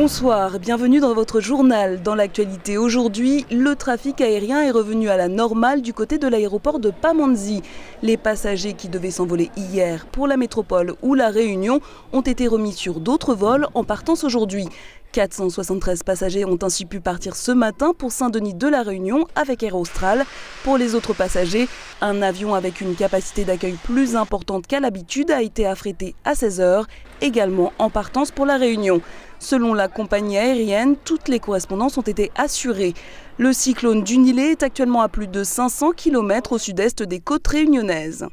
Bonsoir, bienvenue dans votre journal. Dans l'actualité aujourd'hui, le trafic aérien est revenu à la normale du côté de l'aéroport de Pamandzi. Les passagers qui devaient s'envoler hier pour la métropole ou la Réunion ont été remis sur d'autres vols en partance aujourd'hui. 473 passagers ont ainsi pu partir ce matin pour Saint-Denis de la Réunion avec Air Austral. Pour les autres passagers, un avion avec une capacité d'accueil plus importante qu'à l'habitude a été affrété à 16h, également en partance pour la Réunion. Selon la compagnie aérienne, toutes les correspondances ont été assurées. Le cyclone Dunilé est actuellement à plus de 500 km au sud-est des côtes réunionnaises.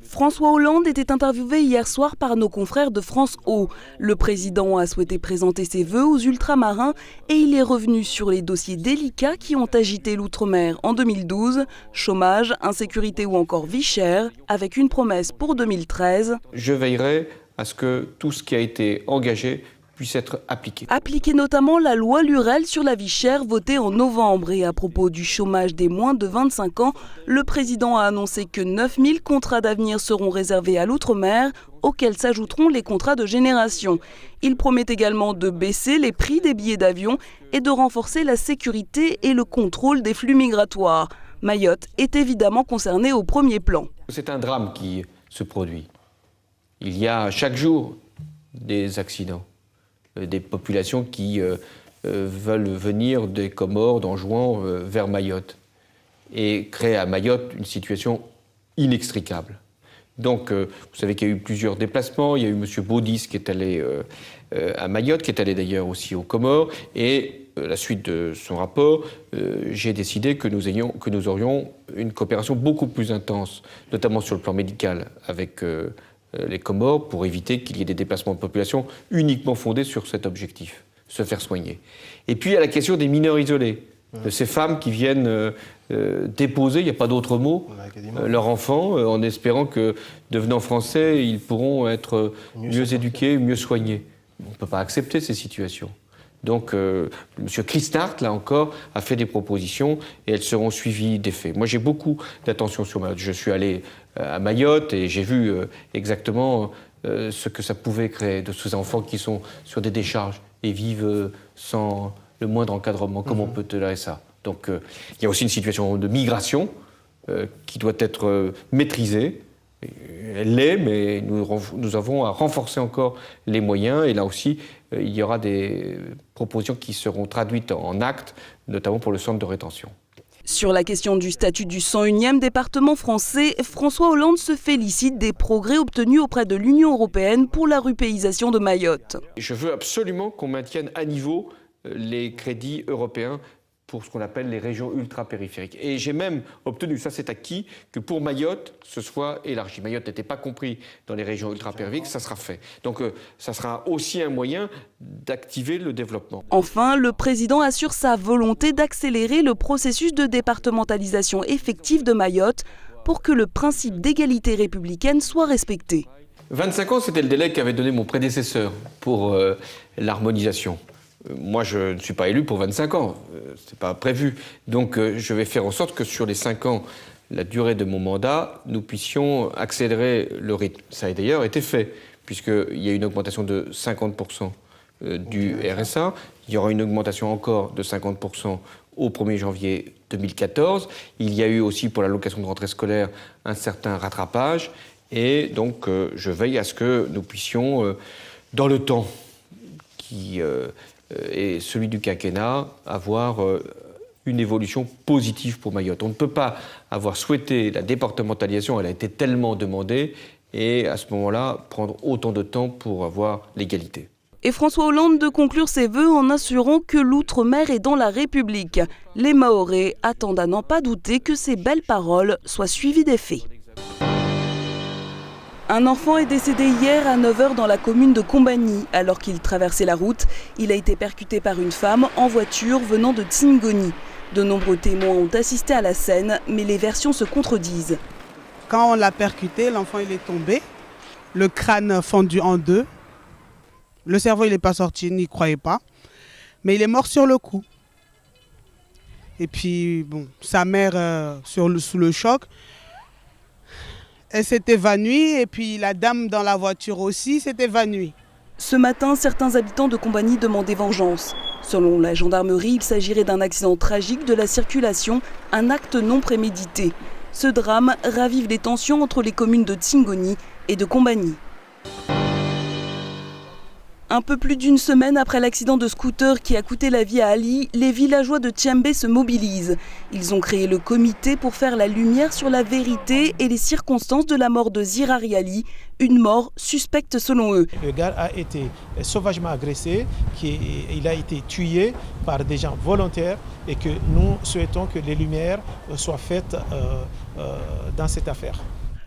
François Hollande était interviewé hier soir par nos confrères de France O. Le président a souhaité présenter ses vœux aux ultramarins et il est revenu sur les dossiers délicats qui ont agité l'outre-mer en 2012, chômage, insécurité ou encore vie chère, avec une promesse pour 2013. Je veillerai à ce que tout ce qui a été engagé puisse être appliqué. Appliquer notamment la loi Lurel sur la vie chère votée en novembre. Et à propos du chômage des moins de 25 ans, le président a annoncé que 9000 contrats d'avenir seront réservés à l'outre-mer, auxquels s'ajouteront les contrats de génération. Il promet également de baisser les prix des billets d'avion et de renforcer la sécurité et le contrôle des flux migratoires. Mayotte est évidemment concernée au premier plan. C'est un drame qui se produit. Il y a chaque jour des accidents, des populations qui veulent venir des Comores, d'Anjouan vers Mayotte et créer à Mayotte une situation inextricable. Donc, vous savez qu'il y a eu plusieurs déplacements. Il y a eu M. Baudis qui est allé à Mayotte, qui est allé d'ailleurs aussi aux Comores. Et à la suite de son rapport, j'ai décidé que nous aurions une coopération beaucoup plus intense, notamment sur le plan médical, avec les Comores, pour éviter qu'il y ait des déplacements de population uniquement fondés sur cet objectif, se faire soigner. Et puis, il y a la question des mineurs isolés, de ces femmes qui viennent déposer, il n'y a pas d'autre mot, leurs enfants, en espérant que, devenant français, ils pourront être mieux éduqués, mieux soignés. On ne peut pas accepter ces situations. Donc, M. Christart, là encore, a fait des propositions et elles seront suivies des faits. Moi, j'ai beaucoup d'attention sur Mayotte. Je suis allé à Mayotte et j'ai vu exactement ce que ça pouvait créer de ces enfants qui sont sur des décharges et vivent sans le moindre encadrement. Comment on peut tolérer ça? Donc, il y a aussi une situation de migration qui doit être maîtrisée. Elle l'est, mais nous avons à renforcer encore les moyens. Et là aussi, il y aura des propositions qui seront traduites en actes, notamment pour le centre de rétention. Sur la question du statut du 101e département français, François Hollande se félicite des progrès obtenus auprès de l'Union européenne pour la rupéisation de Mayotte. Je veux absolument qu'on maintienne à niveau les crédits européens pour ce qu'on appelle les régions ultra-périphériques. Et j'ai même obtenu, ça c'est acquis, que pour Mayotte, ce soit élargi. Mayotte n'était pas compris dans les régions ultra-périphériques, ça sera fait. Donc ça sera aussi un moyen d'activer le développement. Enfin, le président assure sa volonté d'accélérer le processus de départementalisation effective de Mayotte pour que le principe d'égalité républicaine soit respecté. 25 ans, c'était le délai qu'avait donné mon prédécesseur pour l'harmonisation. Moi, je ne suis pas élu pour 25 ans, ce n'est pas prévu. Donc, je vais faire en sorte que sur les 5 ans, la durée de mon mandat, nous puissions accélérer le rythme. Ça a d'ailleurs été fait, puisqu'il y a une augmentation de 50% du RSA. Il y aura une augmentation encore de 50% au 1er janvier 2014. Il y a eu aussi pour l'allocation de rentrée scolaire un certain rattrapage. Et donc, je veille à ce que nous puissions, dans le temps qui et celui du quinquennat, avoir une évolution positive pour Mayotte. On ne peut pas avoir souhaité la départementalisation, elle a été tellement demandée, et à ce moment-là, prendre autant de temps pour avoir l'égalité. Et François Hollande de conclure ses vœux en assurant que l'outre-mer est dans la République. Les Mahorais attendent à n'en pas douter que ces belles paroles soient suivies des faits. Un enfant est décédé hier à 9h dans la commune de Combagny. Alors qu'il traversait la route, il a été percuté par une femme en voiture venant de Tsingoni. De nombreux témoins ont assisté à la scène, mais les versions se contredisent. Quand on l'a percuté, l'enfant il est tombé, le crâne fendu en deux. Le cerveau il n'est pas sorti, il n'y croyait pas, mais il est mort sur le coup. Et puis bon, sa mère sous le choc, elle s'est évanouie et puis la dame dans la voiture aussi s'est évanouie. Ce matin, certains habitants de Combagny demandaient vengeance. Selon la gendarmerie, il s'agirait d'un accident tragique de la circulation, un acte non prémédité. Ce drame ravive les tensions entre les communes de Tsingoni et de Combagny. Un peu plus d'une semaine après l'accident de scooter qui a coûté la vie à Ali, les villageois de Thiembé se mobilisent. Ils ont créé le comité pour faire la lumière sur la vérité et les circonstances de la mort de Zirari Ali, une mort suspecte selon eux. Le gars a été sauvagement agressé, il a été tué par des gens volontaires et que nous souhaitons que les lumières soient faites dans cette affaire.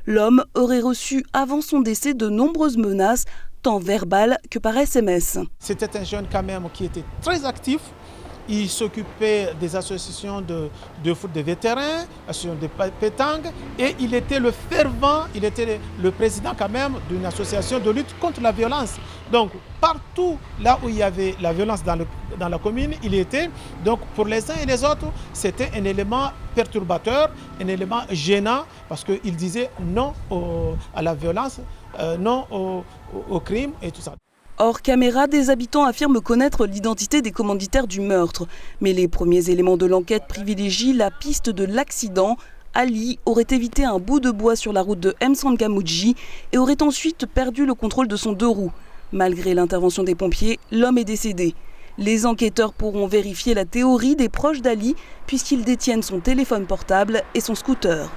L'homme aurait reçu avant son décès de nombreuses menaces, tant verbales que par SMS. C'était un jeune quand même qui était très actif. Il s'occupait des associations de foot de vétérans, associations de pétanque, et il était le fervent, il était le président quand même d'une association de lutte contre la violence. Donc partout là où il y avait la violence dans la commune, il était. Donc pour les uns et les autres, c'était un élément perturbateur, un élément gênant, parce qu'il disait non à la violence, non au crime et tout ça. Hors caméra, des habitants affirment connaître l'identité des commanditaires du meurtre. Mais les premiers éléments de l'enquête privilégient la piste de l'accident. Ali aurait évité un bout de bois sur la route de Msangamouji et aurait ensuite perdu le contrôle de son deux roues. Malgré l'intervention des pompiers, l'homme est décédé. Les enquêteurs pourront vérifier la théorie des proches d'Ali puisqu'ils détiennent son téléphone portable et son scooter.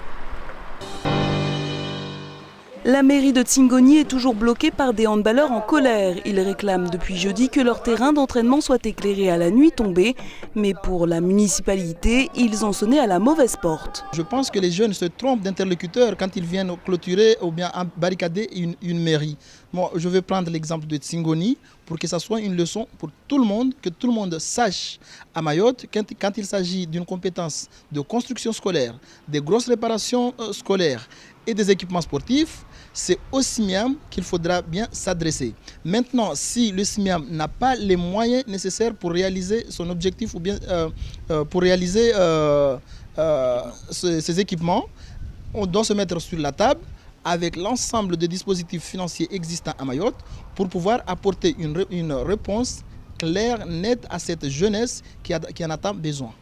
La mairie de Tsingoni est toujours bloquée par des handballeurs en colère. Ils réclament depuis jeudi que leur terrain d'entraînement soit éclairé à la nuit tombée. Mais pour la municipalité, ils ont sonné à la mauvaise porte. Je pense que les jeunes se trompent d'interlocuteurs quand ils viennent clôturer ou bien barricader une mairie. Moi, je vais prendre l'exemple de Tsingoni pour que ça soit une leçon pour tout le monde, que tout le monde sache à Mayotte quand il s'agit d'une compétence de construction scolaire, des grosses réparations scolaires et des équipements sportifs, c'est au CIMIAM qu'il faudra bien s'adresser. Maintenant, si le CIMIAM n'a pas les moyens nécessaires pour réaliser son objectif ou bien pour réaliser ces équipements, on doit se mettre sur la table avec l'ensemble des dispositifs financiers existants à Mayotte pour pouvoir apporter une réponse claire, nette à cette jeunesse qui en a tant besoin.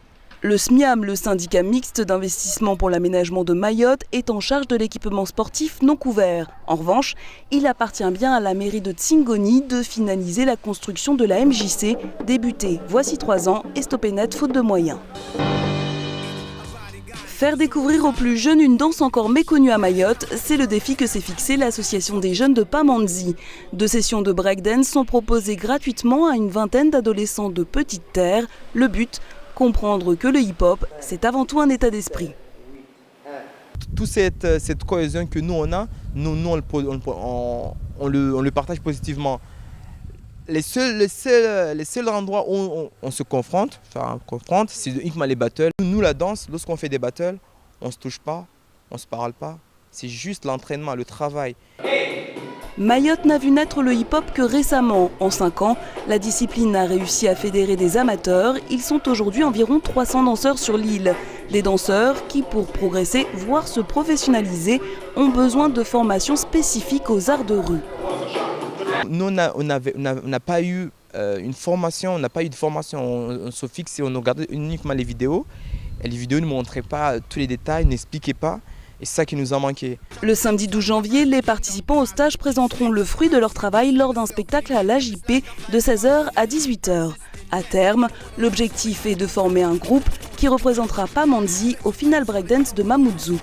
Le SMIAM, le syndicat mixte d'investissement pour l'aménagement de Mayotte, est en charge de l'équipement sportif non couvert. En revanche, il appartient bien à la mairie de Tsingoni de finaliser la construction de la MJC, débutée voici 3 ans et stoppée net faute de moyens. Faire découvrir aux plus jeunes une danse encore méconnue à Mayotte, c'est le défi que s'est fixé l'association des jeunes de Pamandzi. 2 sessions de breakdance sont proposées gratuitement à une vingtaine d'adolescents de Petite Terre. Le but, comprendre que le hip-hop, c'est avant tout un état d'esprit. Toute cette cohésion que nous on a, on le partage positivement. Les seuls endroits où on se confronte, c'est uniquement les battles. Nous, la danse, lorsqu'on fait des battles, on ne se touche pas, on ne se parle pas. C'est juste l'entraînement, le travail. Mayotte n'a vu naître le hip-hop que récemment. En 5 ans, la discipline a réussi à fédérer des amateurs. Ils sont aujourd'hui environ 300 danseurs sur l'île. Des danseurs qui, pour progresser, voire se professionnaliser, ont besoin de formations spécifiques aux arts de rue. Nous, on n'a pas eu une formation, on se fixait, on regardait uniquement les vidéos. Et les vidéos ne montraient pas tous les détails, n'expliquaient pas. Et c'est ça qui nous a manqué. Le samedi 12 janvier, les participants au stage présenteront le fruit de leur travail lors d'un spectacle à l'AJP de 16h à 18h. À terme, l'objectif est de former un groupe qui représentera Pamandzi au final breakdance de Mamoudzou.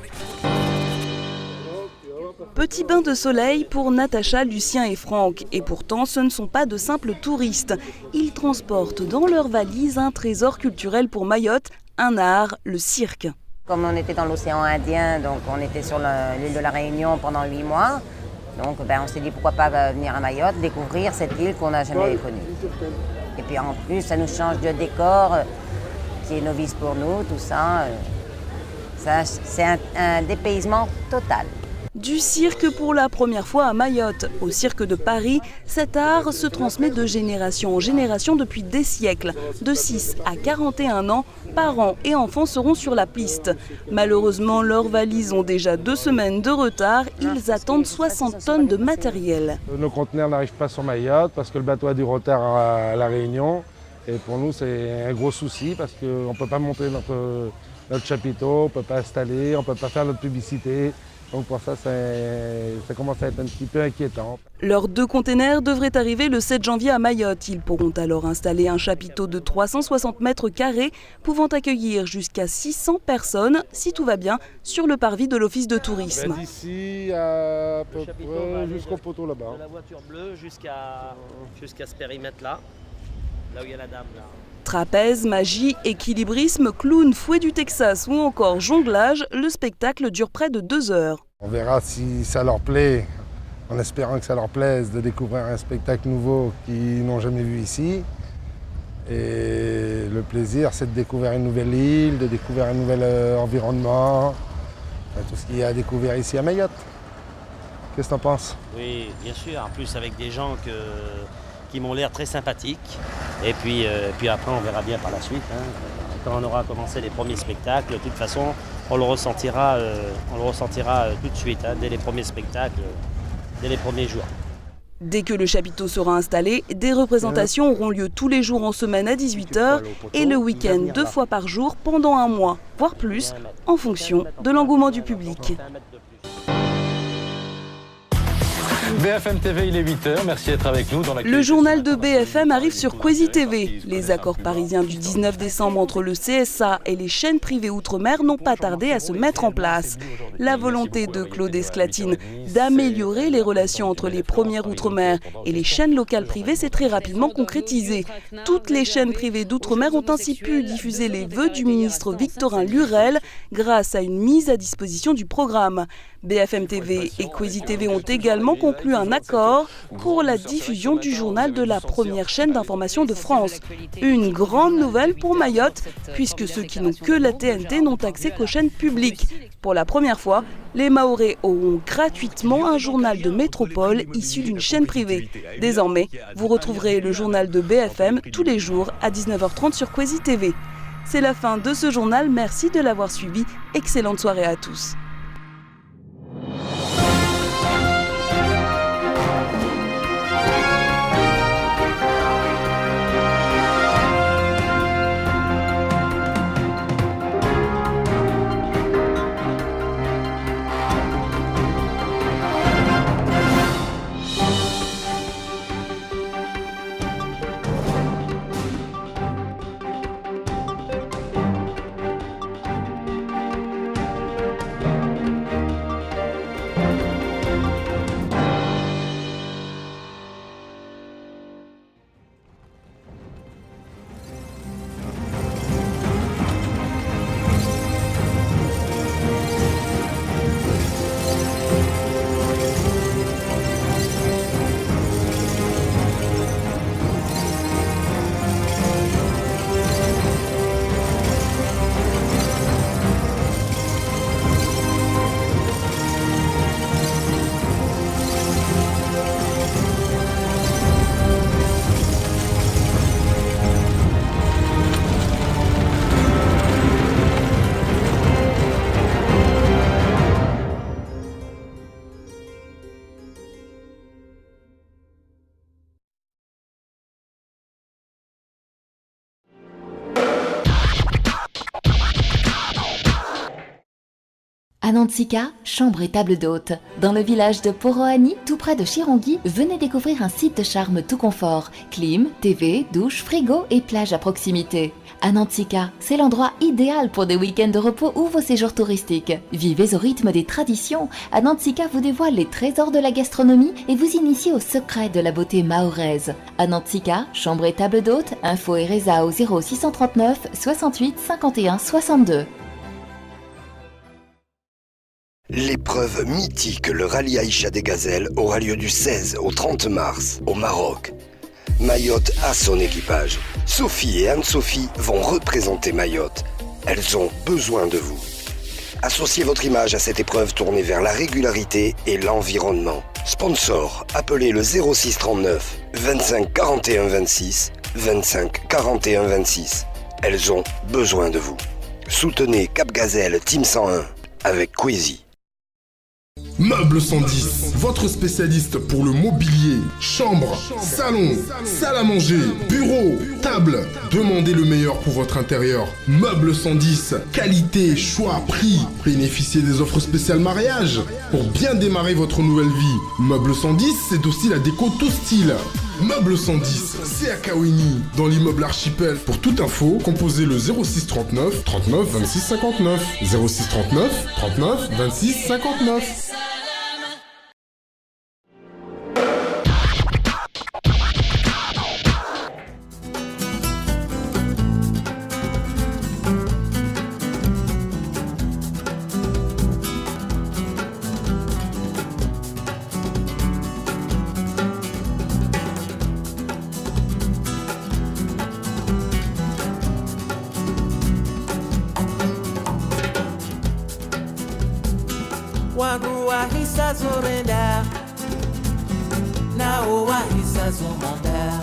Petit bain de soleil pour Natacha, Lucien et Franck. Et pourtant, ce ne sont pas de simples touristes. Ils transportent dans leurs valises un trésor culturel pour Mayotte, un art, le cirque. Comme on était dans l'océan Indien, donc on était sur l'île de la Réunion pendant 8 mois. Donc on s'est dit pourquoi pas venir à Mayotte, découvrir cette île qu'on n'a jamais connue. Et puis en plus, ça nous change de décor, qui est novice pour nous, tout ça. C'est un dépaysement total. Du cirque pour la première fois à Mayotte. Au cirque de Paris, cet art se transmet de génération en génération depuis des siècles. De 6 à 41 ans, parents et enfants seront sur la piste. Malheureusement, leurs valises ont déjà 2 semaines de retard. Ils attendent 60 tonnes de matériel. Nos conteneurs n'arrivent pas sur Mayotte parce que le bateau a du retard à La Réunion. Et pour nous, c'est un gros souci parce qu'on ne peut pas monter notre chapiteau, on ne peut pas installer, on ne peut pas faire notre publicité. Donc pour ça, ça commence à être un petit peu inquiétant. Leurs 2 containers devraient arriver le 7 janvier à Mayotte. Ils pourront alors installer un chapiteau de 360 mètres carrés, pouvant accueillir jusqu'à 600 personnes, si tout va bien, sur le parvis de l'Office de tourisme. D'ici à peu près jusqu'au poteau là-bas. De la voiture bleue jusqu'à ce périmètre-là, là où il y a la dame là. Trapèze, magie, équilibrisme, clown, fouet du Texas ou encore jonglage, le spectacle dure près de 2 heures. On verra si ça leur plaît, en espérant que ça leur plaise de découvrir un spectacle nouveau qu'ils n'ont jamais vu ici. Et le plaisir, c'est de découvrir une nouvelle île, de découvrir un nouvel environnement, tout ce qu'il y a à découvrir ici à Mayotte. Qu'est-ce que tu en penses? Oui, bien sûr, en plus avec des gens qui m'ont l'air très sympathiques. Et puis après, on verra bien par la suite. Quand on aura commencé les premiers spectacles, de toute façon, on le ressentira tout de suite, dès les premiers spectacles, dès les premiers jours. Dès que le chapiteau sera installé, des représentations auront lieu tous les jours en semaine à 18 h et le week-end 2 fois par jour pendant 1 mois, voire plus, en fonction de l'engouement du public. BFM TV, il est 8h, merci d'être avec nous. Le journal de BFM arrive sur Kwezi TV. Les accords parisiens du 19 décembre entre le CSA et les chaînes privées outre-mer n'ont pas tardé à se mettre en place. La volonté de Claude Esclatine d'améliorer les relations entre les premières outre-mer et les chaînes locales privées s'est très rapidement concrétisée. Toutes les chaînes privées d'outre-mer ont ainsi pu diffuser les vœux du ministre Victorin Lurel grâce à une mise à disposition du programme. BFM TV et Kwezi TV ont également conclu un accord pour la diffusion du journal de la première chaîne d'information de France. Une grande nouvelle pour Mayotte, puisque ceux qui n'ont que la TNT n'ont accès qu'aux chaînes publiques. Pour la première fois, les Mahorais auront gratuitement un journal de métropole issu d'une chaîne privée. Désormais, vous retrouverez le journal de BFM tous les jours à 19h30 sur Kwezi TV. C'est la fin de ce journal, merci de l'avoir suivi. Excellente soirée à tous. Anantsika, chambre et table d'hôte. Dans le village de Poroani, tout près de Chirongui, venez découvrir un site de charme tout confort. Clim, TV, douche, frigo et plage à proximité. Anantsika, c'est l'endroit idéal pour des week-ends de repos ou vos séjours touristiques. Vivez au rythme des traditions. Anantsika vous dévoile les trésors de la gastronomie et vous initie aux secrets de la beauté mahoraise. Anantsika, chambre et table d'hôte, info et résa au 0639 68 51 62. L'épreuve mythique, le rallye Aïcha des Gazelles, aura lieu du 16 au 30 mars au Maroc. Mayotte a son équipage. Sophie et Anne-Sophie vont représenter Mayotte. Elles ont besoin de vous. Associez votre image à cette épreuve tournée vers la régularité et l'environnement. Sponsor, appelez le 06 39 25 41 26, 25 41 26. Elles ont besoin de vous. Soutenez Cap Gazelle Team 101 avec Queasy. Meubles 110, votre spécialiste pour le mobilier, chambre, salon, salle à manger, bureau, table. Demandez le meilleur pour votre intérieur. Meubles 110, qualité, choix, prix. Bénéficiez des offres spéciales mariage. Pour bien démarrer votre nouvelle vie, Meubles 110, c'est aussi la déco tout style. Meubles 110, c'est à Kawini, dans l'immeuble Archipel. Pour toute info, composez le 06 39 39 26 59. 06 39 39 26 59. Wangu wahisa zorenda Nao wahisa zomonda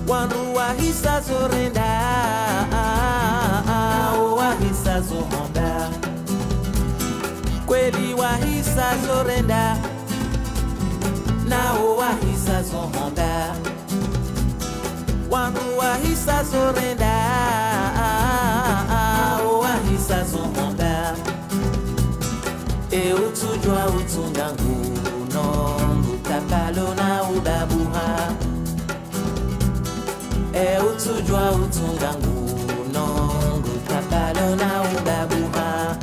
Wangu wahisa zorenda Nao wahisa zomonda Kweli wahisa zorenda Nao wahisa zomonda Wangu wahisa zorenda Nao wahisa zomonda E utujwa utungangu nongu kapalo na udabuha E utujwa utungangu nongu kapalo na udabuha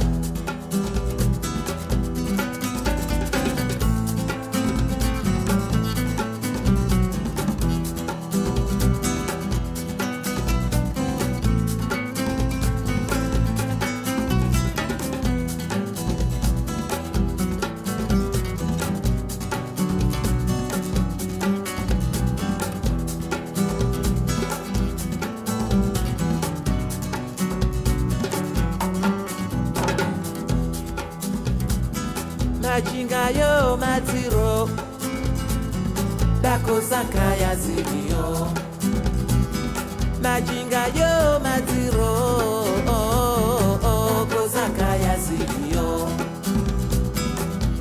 Majinga yo matiro Dako zaka ya zilio Majinga yo matiro Kozaka ya zilio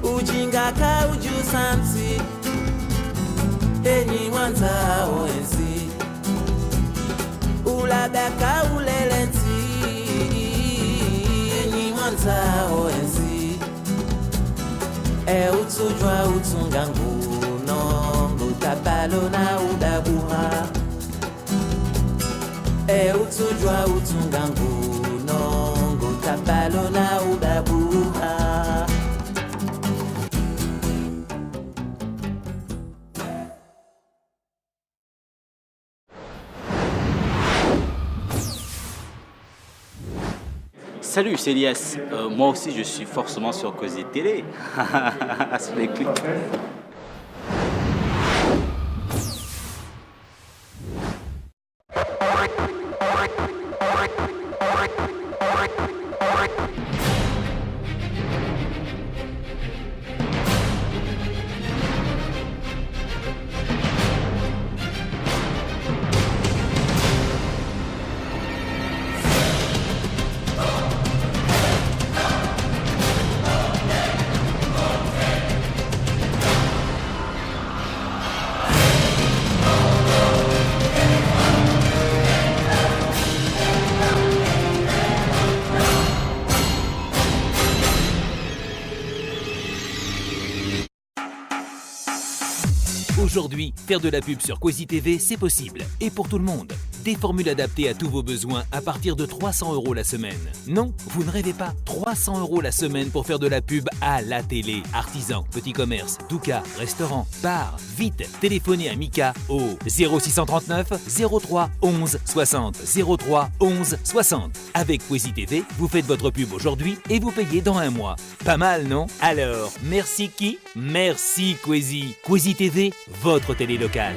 Ujinga ka ujusansi Eni wanza oenzi Ulabaka ulelenti Eni wanza oenzi E utujwa utungangu nongu tapalo na udabuha E utujwa utungangu nongu tapalo na udabuha Salut, c'est Elias. Moi aussi, je suis forcément sur Queasy Télé. Sur les clips. Aujourd'hui, faire de la pub sur Queasy TV, c'est possible. Et pour tout le monde. Des formules adaptées à tous vos besoins à partir de 300 € la semaine. Non, vous ne rêvez pas. 300 € la semaine pour faire de la pub à la télé. Artisans, petits commerces, doukas, restaurants, bars. Vite, téléphonez à Mika au 0639 03 11 60. 03 11 60. Avec Queasy TV, vous faites votre pub aujourd'hui et vous payez dans un mois. Pas mal, non? Alors, merci qui? Merci Queasy. Queasy TV, votre télé locale.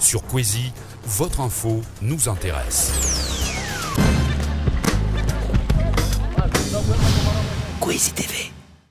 Sur Queasy, votre info nous intéresse. Kwesi TV.